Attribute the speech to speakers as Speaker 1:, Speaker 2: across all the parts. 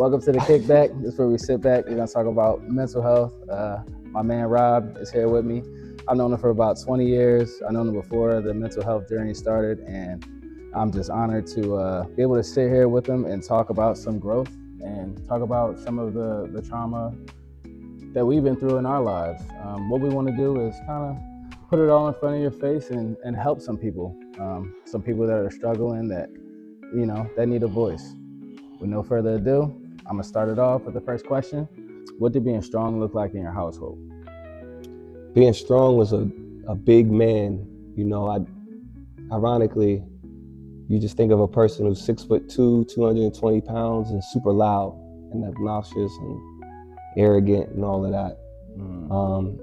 Speaker 1: Welcome to the Kickback. This is where we sit back. We're gonna talk about mental health. My man Rob is here with me. I've known him for about 20 years. I've known him before the mental health journey started, and I'm just honored to be able to sit here with him and talk about some growth and talk about some of the trauma that we've been through in our lives. What we want to do is kind of put it all in front of your face and help some people that are struggling that need a voice. With no further ado, I'm gonna start it off with the first question. What did being strong look like in your household?
Speaker 2: Being strong was a big man. Ironically, you just think of a person who's 6'2", 220 pounds, and super loud and obnoxious and arrogant and all of that. In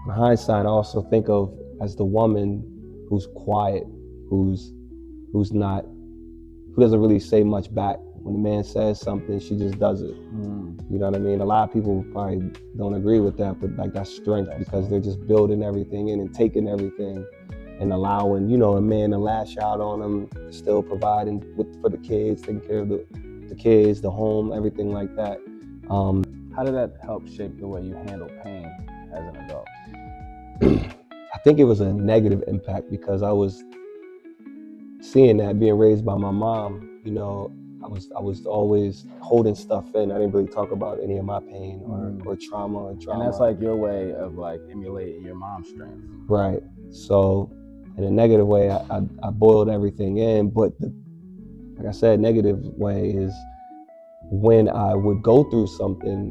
Speaker 2: hindsight, I also think of as the woman who's quiet, who doesn't really say much back. When the man says something, she just does it. You know what I mean? A lot of people probably don't agree with that, but like that's strength because they're just building everything in and taking everything and allowing, a man to lash out on them, still providing for the kids, taking care of the kids, the home, everything like that.
Speaker 1: How did that help shape the way you handle pain as an adult?
Speaker 2: I think it was a negative impact because I was seeing that, being raised by my mom. I was always holding stuff in. I didn't really talk about any of my pain or trauma.
Speaker 1: And that's like your way of like emulating your mom's strength.
Speaker 2: Right. So in a negative way, I boiled everything in. But like I said, negative way is when I would go through something,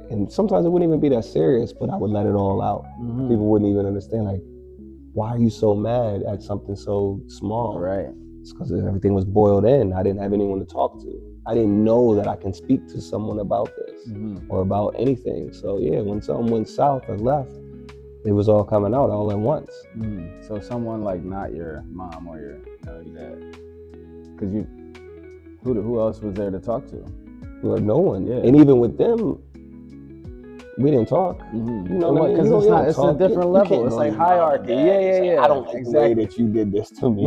Speaker 2: and sometimes it wouldn't even be that serious, but I would let it all out. People wouldn't even understand, like, why are you so mad at something so small?
Speaker 1: Right.
Speaker 2: It's because everything was boiled in. I didn't have anyone to talk to. I didn't know that I can speak to someone about this or about anything. So yeah, when something went south or left, it was all coming out all at once.
Speaker 1: So someone like not your mom or your dad, because who else was there to talk to?
Speaker 2: Well, no one.
Speaker 1: Yeah.
Speaker 2: And even with them, we didn't talk.
Speaker 1: You know what? Because it's a different level. It's like hierarchy. Yeah.
Speaker 2: I don't like the way that you did this to me.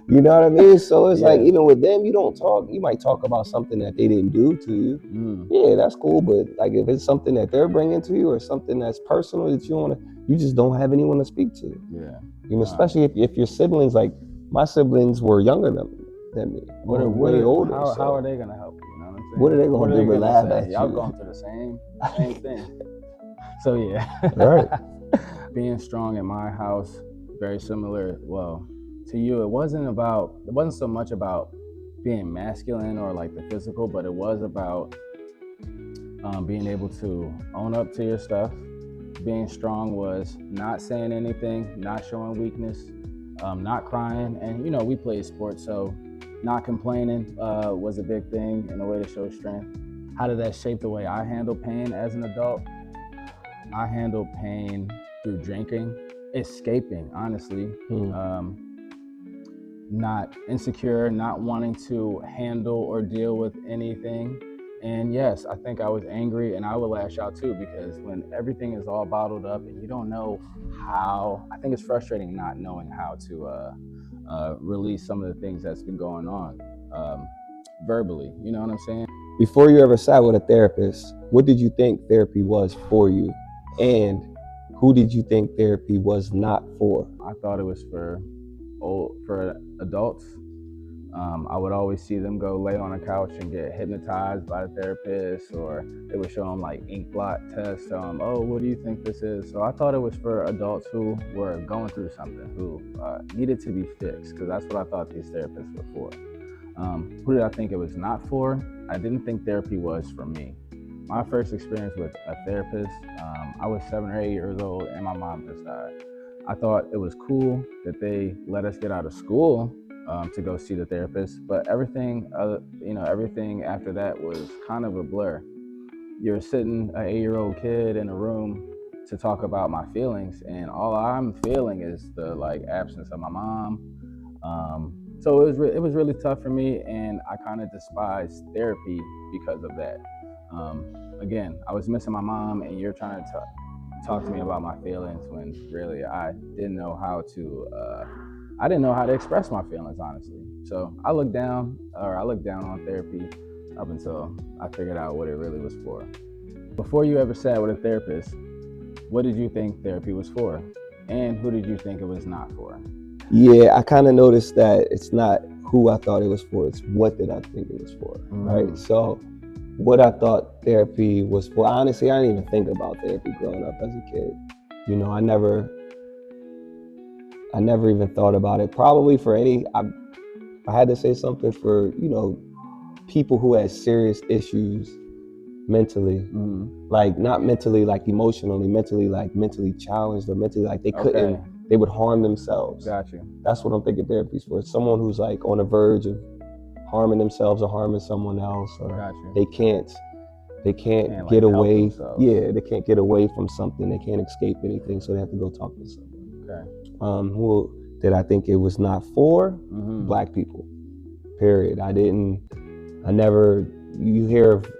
Speaker 2: You know what I mean? So it's like, even with them, you don't talk. You might talk about something that they didn't do to you. Yeah, that's cool. But like, if it's something that they're bringing to you or something that's personal that you just don't have anyone to speak to.
Speaker 1: Yeah.
Speaker 2: Especially if your siblings, like my siblings were younger than me. Way older.
Speaker 1: How are they gonna help you? You know what I'm saying?
Speaker 2: What are they gonna do but laugh at you?
Speaker 1: Y'all going through the same thing. So yeah.
Speaker 2: Right.
Speaker 1: Being strong in my house, very similar. Well, to you, it wasn't so much about being masculine or like the physical, but it was about being able to own up to your stuff. Being strong was not saying anything, not showing weakness, not crying. And we played sports, so not complaining was a big thing and a way to show strength. How did that shape the way I handle pain as an adult? I handle pain through drinking, escaping, honestly. Not insecure, not wanting to handle or deal with anything. And yes, I think I was angry and I would lash out too, because when everything is all bottled up and you don't know how, I think it's frustrating not knowing how to release some of the things that's been going on verbally. You know what I'm saying?
Speaker 2: Before you ever sat with a therapist, what did you think therapy was for you? And who did you think therapy was not for?
Speaker 1: I thought it was for adults. I would always see them go lay on a couch and get hypnotized by the therapist, or they would show them like ink blot tests. Oh, what do you think this is? So I thought it was for adults who were going through something, who needed to be fixed, because that's what I thought these therapists were for. Who did I think it was not for? I didn't think therapy was for me. My first experience with a therapist, I was 7 or 8 years old and my mom just died. I thought it was cool that they let us get out of school to go see the therapist, but everything after that was kind of a blur. You're sitting an 8-year-old kid in a room to talk about my feelings, and all I'm feeling is the absence of my mom. So it was really tough for me, and I kind of despised therapy because of that. Again, I was missing my mom, and you're trying to talk to me about my feelings when really I didn't know how to I didn't know how to express my feelings, honestly. So I looked down on therapy up until I figured out what it really was for. Before you ever sat with a therapist, what did you think therapy was for? And who did you think it was not for?
Speaker 2: Yeah, I kind of noticed that it's not who I thought it was for, it's what did I think it was for, right? So what I thought therapy was for, honestly, I didn't even think about therapy growing up as a kid. You know, I never even thought about it. Probably for I had to say something for, you know, people who had serious issues mentally, like not mentally, like emotionally, mentally, like mentally challenged, or mentally like they couldn't, they would harm themselves.
Speaker 1: Got you.
Speaker 2: That's what I'm thinking therapy's for. Someone who's like on the verge of harming themselves or harming someone else, or they can't get away. Yeah, they can't get away from something. They can't escape anything, so they have to go talk to someone.
Speaker 1: Okay.
Speaker 2: Who did I think it was not for? Black people. Period. You hear of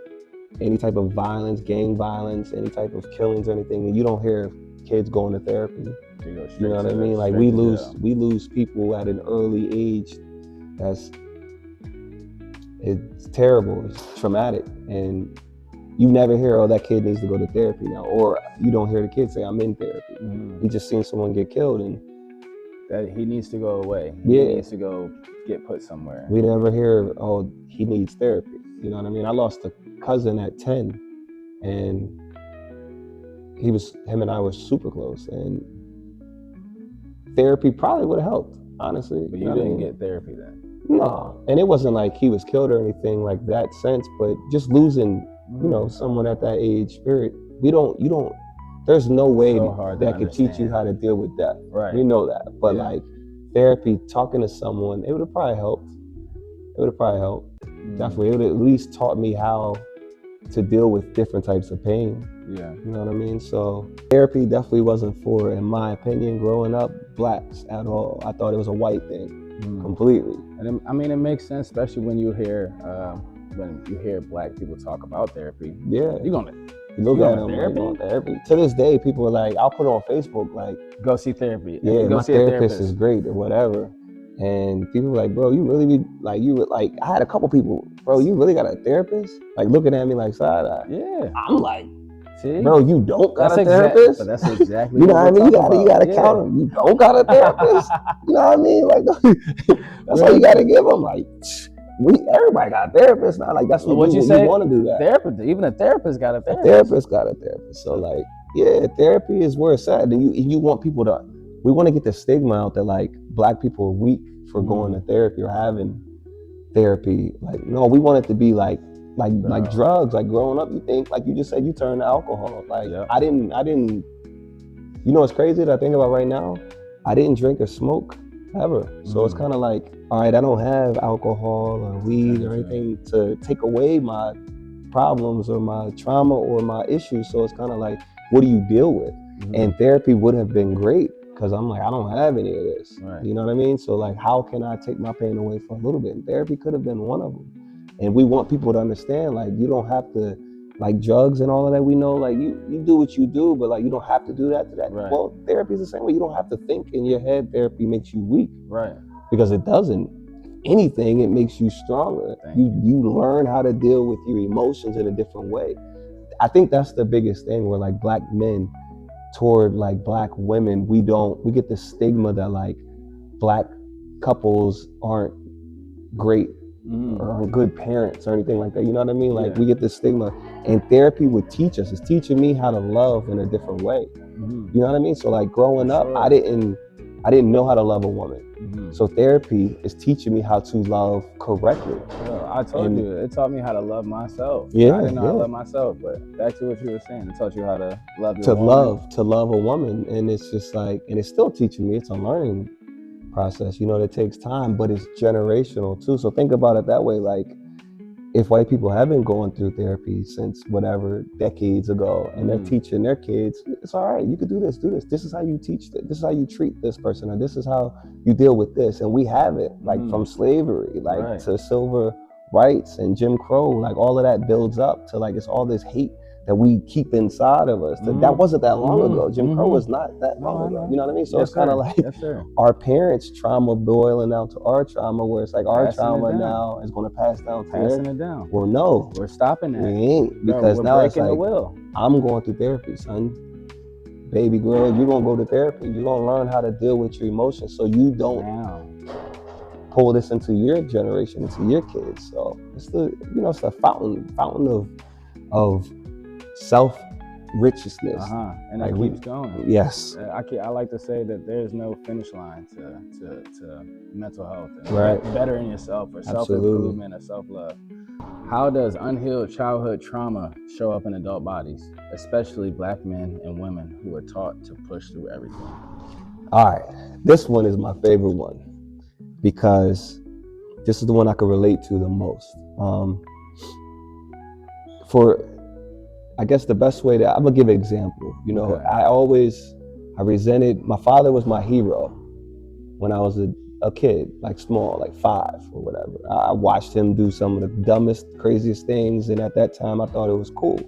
Speaker 2: any type of violence, gang violence, any type of killings or anything, and you don't hear of kids going to therapy. You know what I mean? Like we lose people at an early age. It's terrible. It's traumatic, and you never hear, oh, that kid needs to go to therapy now, or you don't hear the kid say, I'm in therapy. He just seen someone get killed, and
Speaker 1: that he needs to go away. He needs to go get put somewhere.
Speaker 2: We never hear, oh, he needs therapy. You know what I mean? I lost a cousin at 10, and him and I were super close, and therapy probably would have helped, honestly.
Speaker 1: But you didn't get therapy then?
Speaker 2: No, and it wasn't like he was killed or anything like that sense, but just losing, you know, someone at that age, period. There's no way that could teach you how to deal with death.
Speaker 1: Right.
Speaker 2: We know that. But like therapy, talking to someone, it would have probably helped. Definitely. It would have at least taught me how to deal with different types of pain.
Speaker 1: Yeah.
Speaker 2: You know what I mean? So therapy definitely wasn't for, in my opinion, growing up, blacks at all. I thought it was a white thing, completely.
Speaker 1: And I mean, it makes sense, especially when you hear black people talk about therapy.
Speaker 2: Yeah.
Speaker 1: You're gonna
Speaker 2: look at them like going therapy. To this day, people are like, I'll put it on Facebook, like,
Speaker 1: go see therapy.
Speaker 2: Yeah, go my see therapist is great or whatever. And people were like, bro, you really be like, I had a couple people, bro, you really got a therapist? Like looking at me like side eye.
Speaker 1: Yeah.
Speaker 2: I'm like, see? Bro, you don't got a therapist?
Speaker 1: But that's exactly
Speaker 2: you know what I mean? You gotta count them. You don't got a therapist? You know what I mean? Like, that's all you gotta give them. Like, everybody got a therapist now. Like, that's what you say. You want to do that.
Speaker 1: Therapist, even a therapist got a therapist.
Speaker 2: A therapist got a therapist. So like, yeah, therapy is where it's at. And you want people to, we want to get the stigma out that like black people are weak for going to therapy or having therapy. Like, no, we want it to be like drugs. Like growing up, you think, like you just said, you turned to alcohol. Like I didn't, you know what's crazy that I think about right now? I didn't drink or smoke ever. So it's kind of like, all right, I don't have alcohol or weed or anything to take away my problems or my trauma or my issues. So it's kind of like, what do you deal with? And therapy would have been great because I'm like, I don't have any of this. Right. You know what I mean? So like, how can I take my pain away for a little bit? And therapy could have been one of them. And we want people to understand, like, you don't have to, like drugs and all of that, we know, like you do what you do, but like you don't have to do that to that. Right. Well, therapy is the same way. You don't have to think in your head. Therapy makes you weak.
Speaker 1: Right.
Speaker 2: Because it doesn't. Anything, it makes you stronger. You learn how to deal with your emotions in a different way. I think that's the biggest thing where like black men toward like black women, we get the stigma that like black couples aren't great or good parents or anything like that. You know what I mean? Like we get this stigma, and therapy would teach us. It's teaching me how to love in a different way. You know what I mean? So like growing up, I didn't know how to love a woman. So therapy is teaching me how to love correctly.
Speaker 1: I told you, it taught me how to love myself.
Speaker 2: Yeah,
Speaker 1: I didn't know how to love myself, but back to what you were saying, it taught you how to love
Speaker 2: your woman. To love a woman. And it's just like, and it's still teaching me, it's a learning process, you know, that takes time, but it's generational too. So think about it that way. Like if white people have been going through therapy since whatever decades ago, and they're teaching their kids, it's all right, you could do this. This is how you teach this. This is how you treat this person, or this is how you deal with this. And we have it, like from slavery, like to civil rights and Jim Crow, like all of that builds up to like, it's all this hate that we keep inside of us. That wasn't that long ago. Jim Crow was not that long ago. You know what I mean? So
Speaker 1: Yes,
Speaker 2: it's kind of
Speaker 1: sir.
Speaker 2: like
Speaker 1: Yes, sir.
Speaker 2: our parents' trauma boiling out to our trauma, where it's like our
Speaker 1: Passing it
Speaker 2: trauma
Speaker 1: down.
Speaker 2: now is going to pass down to
Speaker 1: Passing
Speaker 2: theirs.
Speaker 1: it down.
Speaker 2: Well, no,
Speaker 1: We're stopping
Speaker 2: we
Speaker 1: that.
Speaker 2: ain't,
Speaker 1: Bro,
Speaker 2: because
Speaker 1: we're
Speaker 2: now it's
Speaker 1: breaking the
Speaker 2: like,
Speaker 1: will.
Speaker 2: I'm going through therapy, son. Baby girl, you're going to go to therapy. You're going to learn how to deal with your emotions so you don't
Speaker 1: Now.
Speaker 2: pull this into your generation, into your kids. So it's it's the fountain of self righteousness.
Speaker 1: And
Speaker 2: Like
Speaker 1: it keeps going.
Speaker 2: Yes.
Speaker 1: I like to say that there's no finish line to mental health and
Speaker 2: Right.
Speaker 1: bettering yourself or
Speaker 2: Absolutely.
Speaker 1: self-improvement or self-love. How does unhealed childhood trauma show up in adult bodies, especially Black men and women who are taught to push through everything?
Speaker 2: All right, this one is my favorite one because this is the one I can relate to the most. I guess the best way I'm gonna give an example. You know,
Speaker 1: Okay.
Speaker 2: I resented, my father was my hero when I was a kid, like small, like 5 or whatever. I watched him do some of the dumbest, craziest things, and at that time I thought it was cool.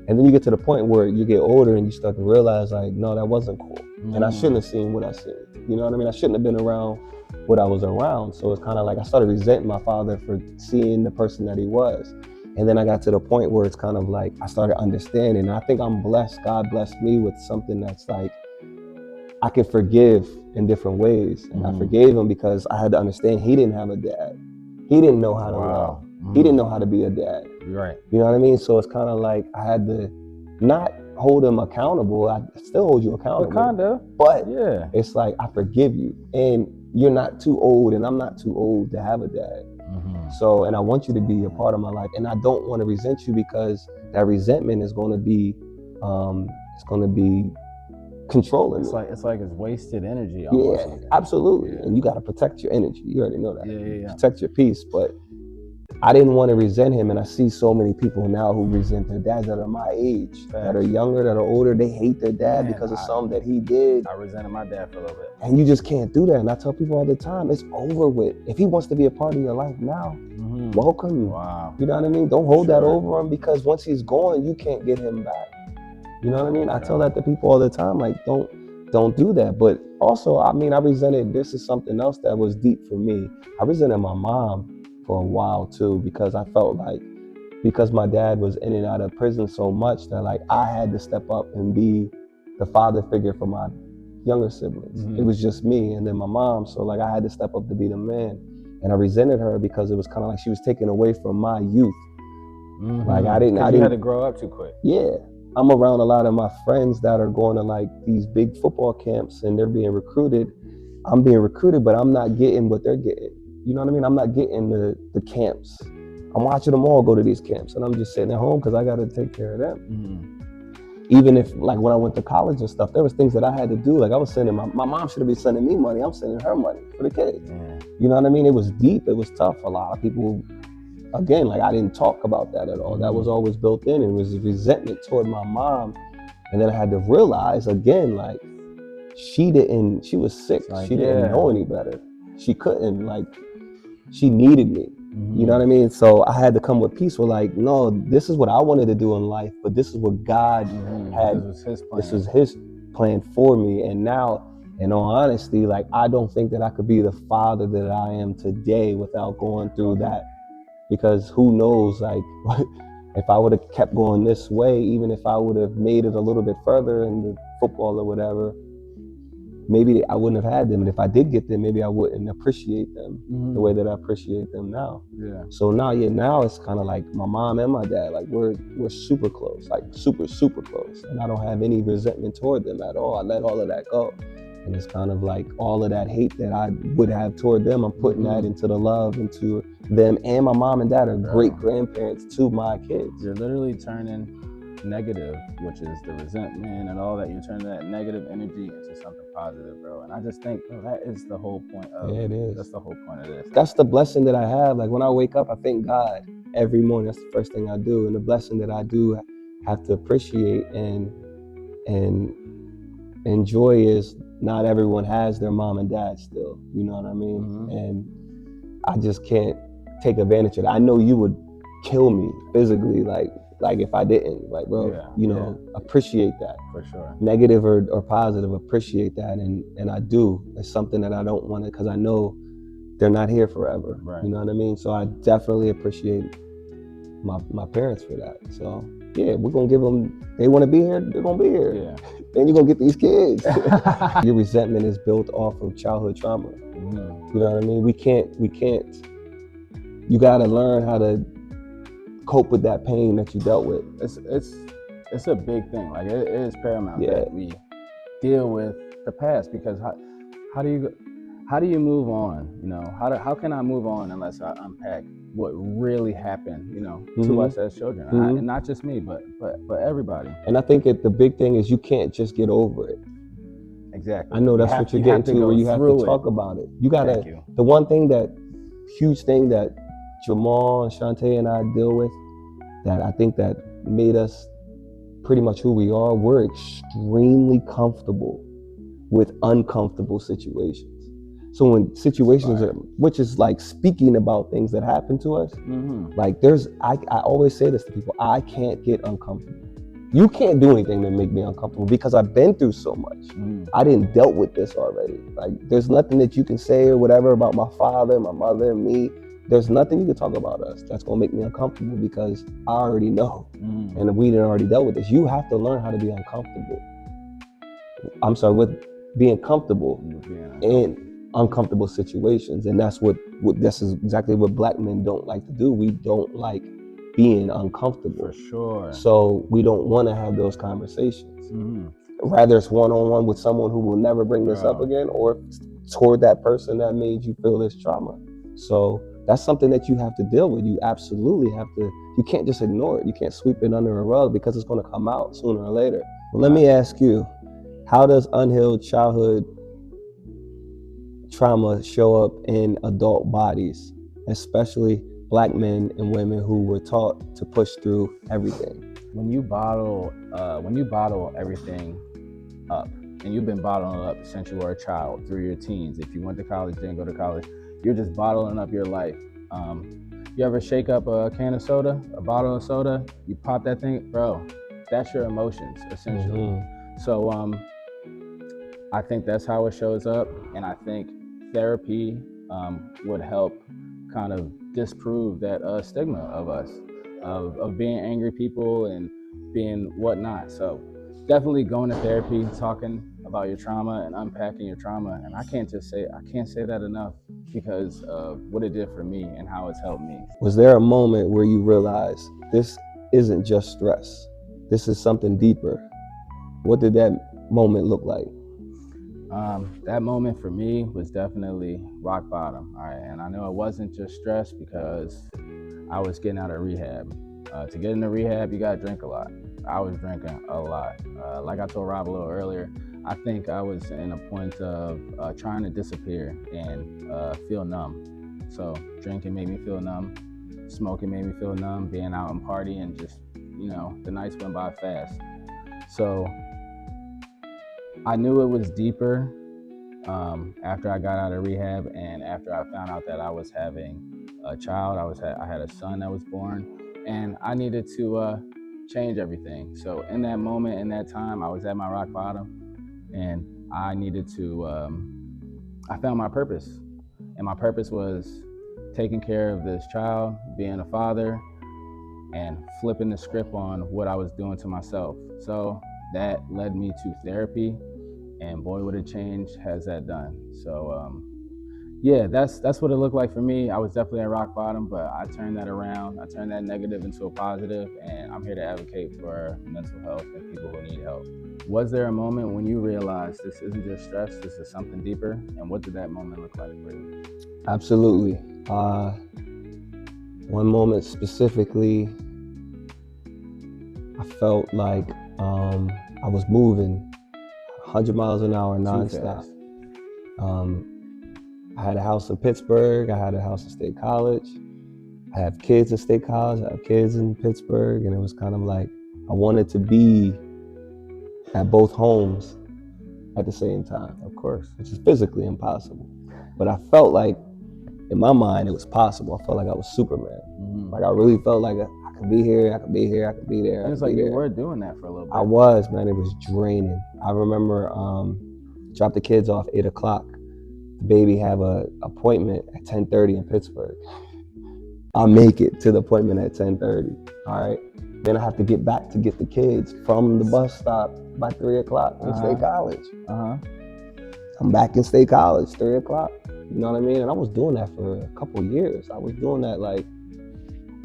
Speaker 2: And then you get to the point where you get older and you start to realize, like, no, that wasn't cool. And I shouldn't have seen what I seen. You know what I mean? I shouldn't have been around what I was around. So it's kind of like I started resenting my father for seeing the person that he was. And then I got to the point where it's kind of like I started understanding. And I think I'm blessed. God blessed me with something that's like I could forgive in different ways. And I forgave him because I had to understand he didn't have a dad. He didn't know how to love. He didn't know how to be a dad.
Speaker 1: Right.
Speaker 2: You know what I mean? So it's kind of like I had to not hold him accountable. I still hold you accountable.
Speaker 1: Kinda.
Speaker 2: But
Speaker 1: yeah,
Speaker 2: it's like I forgive you. And you're not too old and I'm not too old to have a dad. So, and I want you to be a part of my life. And I don't want to resent you because that resentment is going to be, controlling me.
Speaker 1: It's like it's wasted energy.
Speaker 2: Almost. Yeah, absolutely. Yeah. And you got to protect your energy. You already know that.
Speaker 1: Yeah.
Speaker 2: Protect your peace. But I didn't want to resent him. And I see so many people now who resent their dads that are my age, that are younger, that are older. They hate their dad because of something that he did.
Speaker 1: I resented my dad for a little bit.
Speaker 2: And you just can't do that. And I tell people all the time, it's over with. If he wants to be a part of your life now, welcome.
Speaker 1: Wow.
Speaker 2: You know what I mean? Don't hold that over him because once he's gone, you can't get him back. You know what I mean? I tell that to people all the time, like, don't do that. But also, I mean, I resented, this is something else that was deep for me. I resented my mom for a while too, because I felt like, because my dad was in and out of prison so much that like I had to step up and be the father figure for my younger siblings. It was just me and then my mom. So like I had to step up to be the man. And I resented her because it was kind of like she was taken away from my youth. Like I didn't
Speaker 1: had to grow up too quick.
Speaker 2: Yeah. I'm around a lot of my friends that are going to like these big football camps and they're being recruited. I'm being recruited, but I'm not getting what they're getting. You know what I mean? I'm not getting the camps. I'm watching them all go to these camps and I'm just sitting at home because I got to take care of them. Even if like when I went to college and stuff, there was things that I had to do. Like I was sending, my mom should have been sending me money. I'm sending her money for the kids. You know what I mean? It was deep. It was tough. A lot of people, again, like I didn't talk about that at all. That was always built in. It was resentment toward my mom. And then I had to realize again, like she was sick. Like, she didn't know any better. She couldn't, like, she needed me. You know what I mean? So I had to come with peace. We're like, no, this is what I wanted to do in life, but this is what God had.
Speaker 1: This was his plan.
Speaker 2: This was his plan for me. And now, in all honesty, like I don't think that I could be the father that I am today without going through that. Because who knows, like, if I would have kept going this way, even if I would have made it a little bit further in the football or whatever, maybe I wouldn't have had them. And if I did get them, maybe I wouldn't appreciate them the way that I appreciate them now. Yeah. So now it's kind of like my mom and my dad, like we're super close, like super, super close. And I don't have any resentment toward them at all. I let all of that go. And it's kind of like all of that hate that I would have toward them, I'm putting that into the love, into them. And my mom and dad are great grandparents to my kids.
Speaker 1: You're literally turning negative, which is the resentment and all that, you're turning that negative energy into something positive, bro. And I just think, bro, that is the whole point of
Speaker 2: it is.
Speaker 1: That's the whole point of this.
Speaker 2: That's the blessing that I have. Like when I wake up, I thank God every morning. That's the first thing I do. And the blessing that I do have to appreciate and enjoy is not everyone has their mom and dad still. You know what I mean? And I just can't take advantage of it. I know you would kill me physically, like like if I didn't, like, bro, appreciate that.
Speaker 1: For sure.
Speaker 2: Negative or positive, appreciate that. And I do. It's something that I don't want to, because I know they're not here forever.
Speaker 1: Right.
Speaker 2: You know what I mean? So I definitely appreciate my parents for that. So yeah, we're gonna give them, they want to be here, they're gonna be here.
Speaker 1: Yeah.
Speaker 2: Then you're gonna get these kids. Your resentment is built off of childhood trauma.
Speaker 1: Mm-hmm.
Speaker 2: You know what I mean? We can't, you gotta learn how to cope with that pain that you dealt with.
Speaker 1: It's a big thing. Like it is paramount that we deal with the past, because how do you move on? You know, how can I move on unless I unpack what really happened, you know, to us as children, and not just me, but everybody.
Speaker 2: And I think the big thing is you can't just get over it.
Speaker 1: Exactly.
Speaker 2: I know that's what you're getting to, where you have to talk about it. You gotta. The one thing huge thing that Jamal and Shantae and I deal with, that I think that made us pretty much who we are, we're extremely comfortable with uncomfortable situations. So when situations are, which is like speaking about things that happen to us, like I always say this to people, I can't get uncomfortable. You can't do anything to make me uncomfortable, because I've been through so much. I didn't dealt with this already. Like there's nothing that you can say or whatever about my father, my mother, and me. There's nothing you can talk about us that's gonna make me uncomfortable, because I already know. And we didn't already dealt with this. You have to learn how to be uncomfortable. I'm sorry, with being comfortable in uncomfortable situations. And that's this is exactly what Black men don't like to do. We don't like being uncomfortable.
Speaker 1: For sure.
Speaker 2: So we don't want to have those conversations. Rather it's one-on-one with someone who will never bring this up again, or toward that person that made you feel this trauma. So that's something that you have to deal with. You absolutely have to. You can't just ignore it. You can't sweep it under a rug, because it's going to come out sooner or later. Well, let me ask you, how does unhealed childhood trauma show up in adult bodies, especially Black men and women who were taught to push through everything?
Speaker 1: When you bottle everything up, and you've been bottling up since you were a child through your teens. If you went to college, didn't go to college, you're just bottling up your life. You ever shake up a can of soda, a bottle of soda, you pop that thing, bro, that's your emotions, essentially. So I think that's how it shows up. And I think therapy would help kind of disprove that stigma of us, of being angry people and being whatnot. So definitely going to therapy, talking about your trauma and unpacking your trauma. And I can't say that enough, because of what it did for me and how it's helped me.
Speaker 2: Was there a moment where you realized this isn't just stress, this is something deeper? What did that moment look like?
Speaker 1: That moment for me was definitely rock bottom. All right, and I know it wasn't just stress, because I was getting out of rehab. To get into rehab, you gotta drink a lot. I was drinking a lot. Like I told Rob a little earlier, I think I was in a point of trying to disappear and feel numb. So drinking made me feel numb, smoking made me feel numb, being out and partying, and just, you know, the nights went by fast. So I knew it was deeper after I got out of rehab, and after I found out that I was having a child. I had a son that was born, and I needed to change everything. So in that moment, in that time, I was at my rock bottom, and I needed to, I found my purpose. And my purpose was taking care of this child, being a father, and flipping the script on what I was doing to myself. So that led me to therapy, and boy, what a change has that done. So yeah, that's what it looked like for me. I was definitely at rock bottom, but I turned that around. I turned that negative into a positive, and I'm here to advocate for mental health and people who need help. Was there a moment when you realized this isn't just stress, this is something deeper? And what did that moment look like for you?
Speaker 2: Absolutely. One moment specifically, I felt like I was moving 100 miles an hour nonstop. I had a house in Pittsburgh. I had a house in State College. I have kids in State College. I have kids in Pittsburgh. And it was kind of like I wanted to be at both homes at the same time, of course, which is physically impossible. But I felt like, in my mind, it was possible. I felt like I was Superman. Like I really felt like I could be here, I could be here, I could be there.
Speaker 1: And it's like you were doing that for a little bit.
Speaker 2: I was, man. It was draining. I remember dropped the kids off 8 o'clock. The baby have a appointment at 10:30 in Pittsburgh. I'll make it to the appointment at 10:30. All right. Then I have to get back to get the kids from the bus stop by 3 o'clock in State College. I'm back in State College, 3 o'clock. You know what I mean? And I was doing that for a couple years. I was doing that like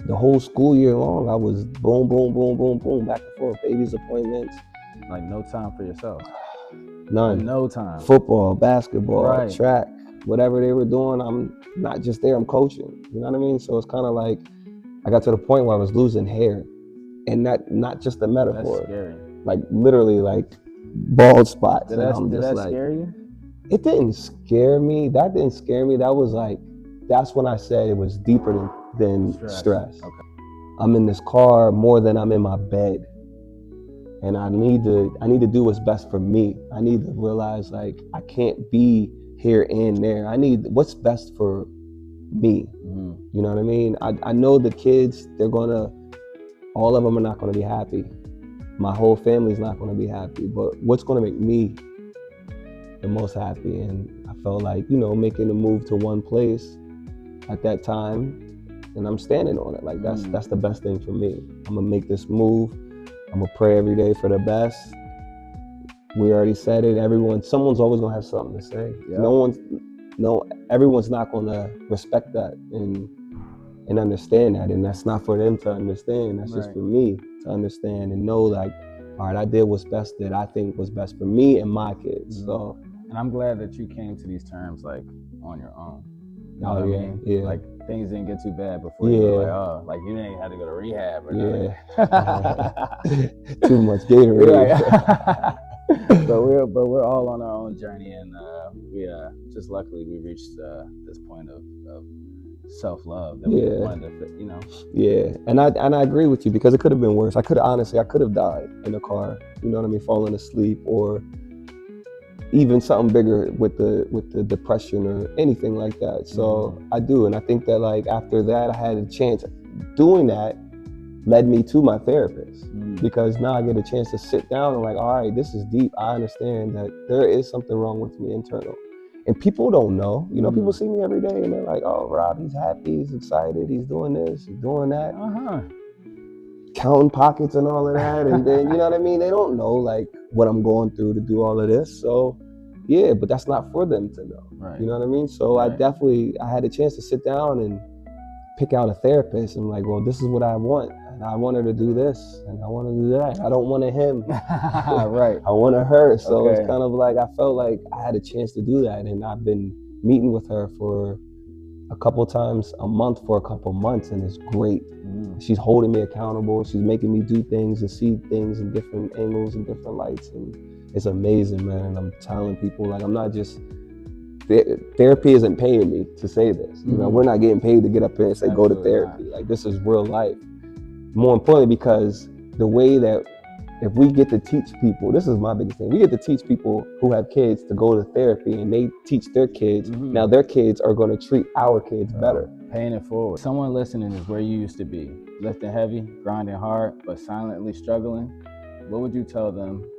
Speaker 2: the whole school year long. I was boom, boom, boom, boom, boom, back and forth. Babies' appointments.
Speaker 1: Like no time for yourself.
Speaker 2: None.
Speaker 1: No time.
Speaker 2: Football, basketball, track, whatever they were doing, I'm not just there, I'm coaching. You know what I mean? So it's kind of like I got to the point where I was losing hair. And not just a metaphor.
Speaker 1: That's scary.
Speaker 2: Like literally like bald spots.
Speaker 1: Did that scare you?
Speaker 2: It didn't scare me. That didn't scare me. That was like, that's when I said it was deeper than stress.
Speaker 1: Okay.
Speaker 2: I'm in this car more than I'm in my bed. And I need to do what's best for me. I need to realize like I can't be here and there. I need what's best for me. You know what I mean? I know the kids, all of them are not gonna be happy. My whole family's not gonna be happy, but what's gonna make me the most happy? And I felt like, making a move to one place at that time, and I'm standing on it. Like that's the best thing for me. I'm gonna make this move. I'm gonna pray every day for the best. We already said it. Someone's always gonna have something to say. Yeah. Everyone's not gonna respect that and understand that, and that's not for them to understand. That's just for me to understand and know, like, all right, I did what's best that I think was best for me and my kids. So,
Speaker 1: and I'm glad that you came to these terms like on your own. You know
Speaker 2: what I
Speaker 1: mean?
Speaker 2: Yeah.
Speaker 1: Like things didn't get too bad before you were like, like you didn't have to go to rehab or nothing.
Speaker 2: Too much Gatorade.
Speaker 1: but we're all on our own journey, and we just luckily we reached this point of self-love that we wanted to,
Speaker 2: Yeah, and I agree with you, because it could have been worse. I could have died in the car. You know what I mean? Falling asleep, or even something bigger with the depression or anything like that. So I do, and I think that like after that, I had a chance. Doing that led me to my therapist, because now I get a chance to sit down and like, all right, this is deep. I understand that there is something wrong with me internal. And people don't know, people see me every day and they're like, oh, Rob, he's happy, he's excited, he's doing this, he's doing that. Counting pockets and all of that. And then, you know what I mean? They don't know like what I'm going through to do all of this. So yeah, but that's not for them to know. Right. You know what I mean? So I had a chance to sit down and pick out a therapist and like, well, this is what I want. And I want her to do this and I want to do that. I don't want a him.
Speaker 1: Right.
Speaker 2: I want a her. So it's kind of like, I felt like I had a chance to do that. And I've been meeting with her for a couple times a month for a couple months, and it's great. She's holding me accountable. She's making me do things and see things in different angles and different lights. And it's amazing, man. And I'm telling people, like, I'm not just, therapy isn't paying me to say this. You know, we're not getting paid to get up here and say, go to therapy. Like, this is real life. More importantly, because the way that if we get to teach people, this is my biggest thing, we get to teach people who have kids to go to therapy, and they teach their kids. Now their kids are going to treat our kids better.
Speaker 1: Paying it forward. Someone listening is where you used to be, lifting heavy, grinding hard, but silently struggling. What would you tell them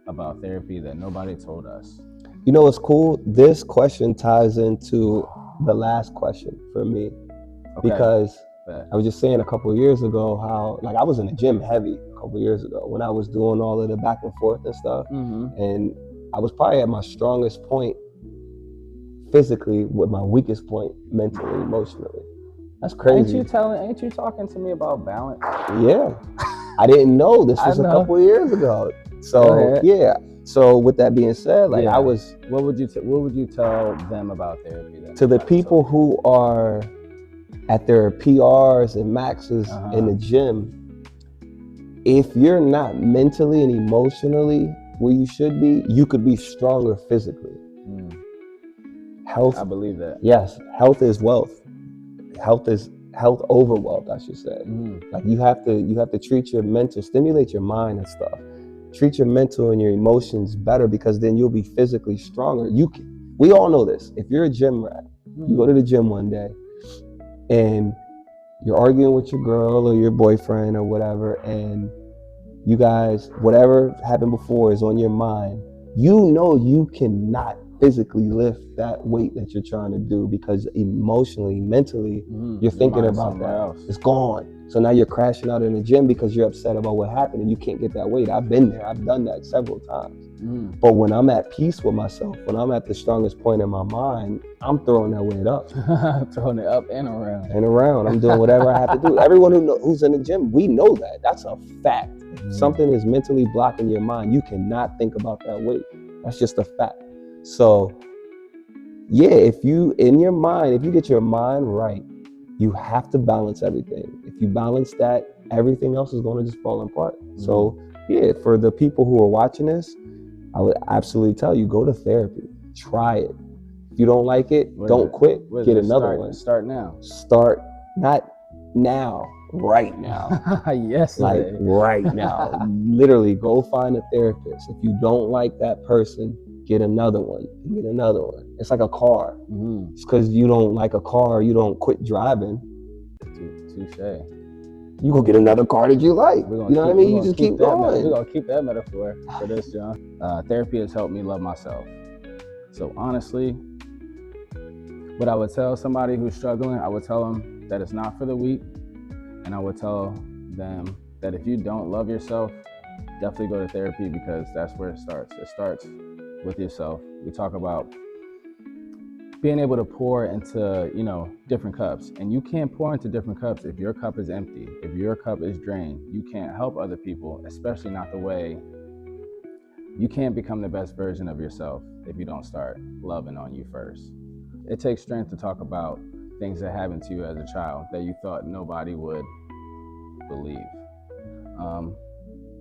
Speaker 1: about therapy that nobody told us?
Speaker 2: You know what's cool? This question ties into the last question for me, because I was just saying a couple of years ago how, like, I was in the gym heavy a couple of years ago when I was doing all of the back and forth and stuff. And I was probably at my strongest point physically with my weakest point mentally, emotionally. That's crazy.
Speaker 1: Ain't you talking to me about balance?
Speaker 2: Yeah. I didn't know this was a couple of years ago. So yeah. So with that being said, like I was.
Speaker 1: What would you tell them about therapy then?
Speaker 2: To the people who are at their PRs and maxes in the gym, if you're not mentally and emotionally where you should be, you could be stronger physically. Health.
Speaker 1: I believe that.
Speaker 2: Yes, health is wealth. Health is health over wealth, I should say. Like you have to treat your mental, stimulate your mind and stuff. Treat your mental and your emotions better, because then you'll be physically stronger. We all know this. If you're a gym rat, you go to the gym one day and you're arguing with your girl or your boyfriend or whatever, and you guys, whatever happened before is on your mind, you know you cannot physically lift that weight that you're trying to do because emotionally, mentally, you're thinking about that.
Speaker 1: Else.
Speaker 2: It's gone. So now you're crashing out in the gym because you're upset about what happened and you can't get that weight. I've been there. I've done that several times. But when I'm at peace with myself, when I'm at the strongest point in my mind, I'm throwing that weight up.
Speaker 1: Throwing it up and around.
Speaker 2: And around. I'm doing whatever I have to do. Everyone who's in the gym, we know that. That's a fact. If something is mentally blocking your mind, you cannot think about that weight. That's just a fact. So, yeah, if you get your mind right, you have to balance everything. If you balance that, everything else is going to just fall apart. So, yeah, for the people who are watching this, I would absolutely tell you, go to therapy. Try it. If you don't like it, don't quit. Get another one.
Speaker 1: Start now.
Speaker 2: Start, not now, right now.
Speaker 1: Yes.
Speaker 2: Like right now. Literally, go find a therapist. If you don't like that person, get another one. Get another one. It's like a car. It's because you don't like a car, you don't quit driving.
Speaker 1: Touche.
Speaker 2: You go get another car that you like. You know what I mean? You just keep going.
Speaker 1: We're going to keep that metaphor for this, John. Therapy has helped me love myself. So honestly, what I would tell somebody who's struggling, I would tell them that it's not for the weak. And I would tell them that if you don't love yourself, definitely go to therapy because that's where it starts. It starts with yourself. We talk about being able to pour into, different cups. And you can't pour into different cups if your cup is empty, if your cup is drained. You can't help other people, especially not the way. You can't become the best version of yourself if you don't start loving on you first. It takes strength to talk about things that happened to you as a child that you thought nobody would believe.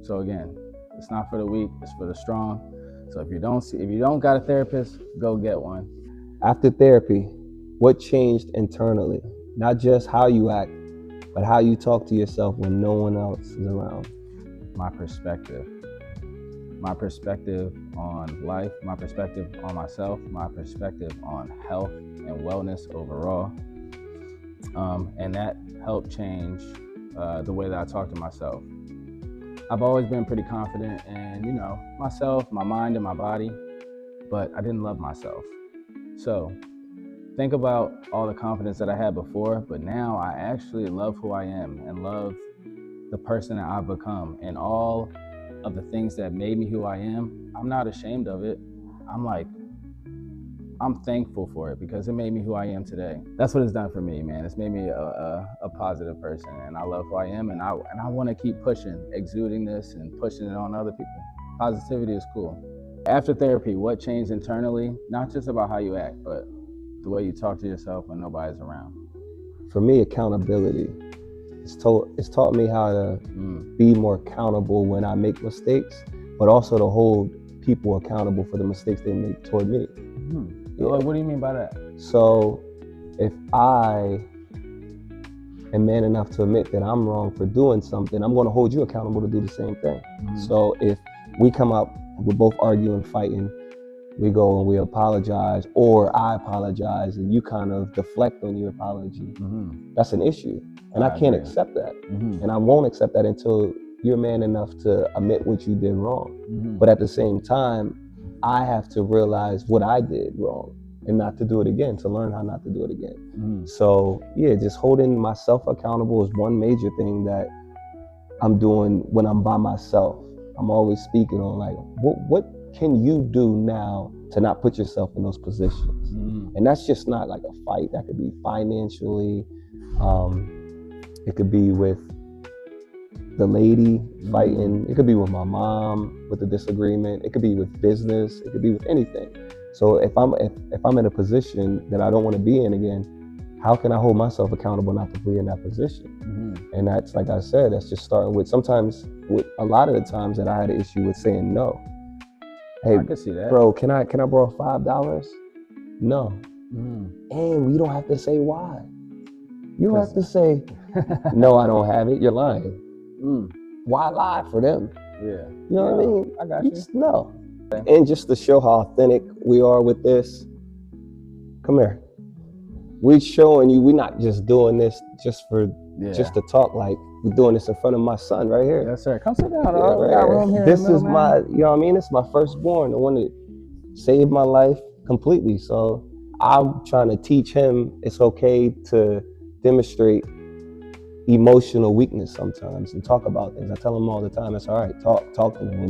Speaker 1: So again, it's not for the weak, it's for the strong. So if you don't got a therapist, go get one.
Speaker 2: After therapy, what changed internally? Not just how you act, but how you talk to yourself when no one else is around.
Speaker 1: My perspective on life, my perspective on myself, my perspective on health and wellness overall. And that helped change the way that I talk to myself. I've always been pretty confident in, myself, my mind and my body, but I didn't love myself. So think about all the confidence that I had before, but now I actually love who I am and love the person that I've become and all of the things that made me who I am. I'm not ashamed of it. I'm thankful for it because it made me who I am today. That's what it's done for me, man. It's made me a positive person, and I love who I am, and I want to keep pushing, exuding this and pushing it on other people. Positivity is cool. After therapy, what changed internally? Not just about how you act, but the way you talk to yourself when nobody's around.
Speaker 2: For me, accountability. It's taught me how to be more accountable when I make mistakes, but also to hold people accountable for the mistakes they make toward me.
Speaker 1: Yeah. What do you mean by that?
Speaker 2: So if I am man enough to admit that I'm wrong for doing something, I'm going to hold you accountable to do the same thing. So if we come up, we're both arguing, fighting, we go and we apologize, or I apologize and you kind of deflect on your apology, that's an issue. And I can't accept that. And I won't accept that until you're man enough to admit what you did wrong. But at the same time, I have to realize what I did wrong and not to do it again, to learn how not to do it again. So yeah, just holding myself accountable is one major thing that I'm doing when I'm by myself. I'm always speaking on like, what can you do now to not put yourself in those positions? And that's just not like a fight. That could be financially, it could be with the lady fighting, it could be with my mom with a disagreement, it could be with business, it could be with anything. So if I'm in a position that I don't want to be in again, how can I hold myself accountable not to be in that position? And that's, like I said, that's just starting with a lot of the times that I had an issue with saying no. Hey,
Speaker 1: I can see that.
Speaker 2: Bro, can I borrow $5? No. And we don't have to say why. You don't have to say, no, I don't have it. You're lying. Why lie for them?
Speaker 1: Yeah.
Speaker 2: You know what I mean?
Speaker 1: I got you.
Speaker 2: Just no. And just to show how authentic we are with this, come here. We're showing you we're not just doing this just for
Speaker 1: Yeah.
Speaker 2: just to talk like we're doing this in front of my son right here.
Speaker 1: Yes, sir. Come sit down,
Speaker 2: Yeah,
Speaker 1: dog. We got room here.
Speaker 2: This
Speaker 1: in the
Speaker 2: is
Speaker 1: middle,
Speaker 2: my,
Speaker 1: man.
Speaker 2: you know what I mean? It's my firstborn, the one that saved my life completely. So I'm trying to teach him it's okay to demonstrate emotional weakness sometimes and talk about things. I tell him all the time, it's all right, talk to him. When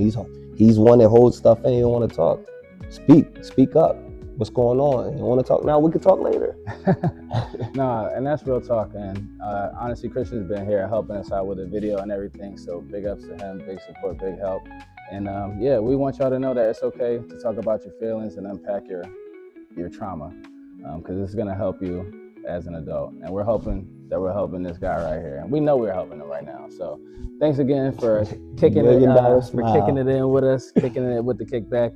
Speaker 2: he's one that holds stuff in, he don't want to talk. Speak up. What's going on? You want to talk now? We can talk later.
Speaker 1: No, and that's real talk. And honestly, Christian's been here helping us out with the video and everything. So big ups to him, big support, big help. And yeah, we want y'all to know that it's okay to talk about your feelings and unpack your trauma, because it's gonna help you as an adult. And we're hoping that we're helping this guy right here, and we know we're helping him right now. So thanks again for kicking it
Speaker 2: $1 million smile.
Speaker 1: in with us, kicking it with the kickback.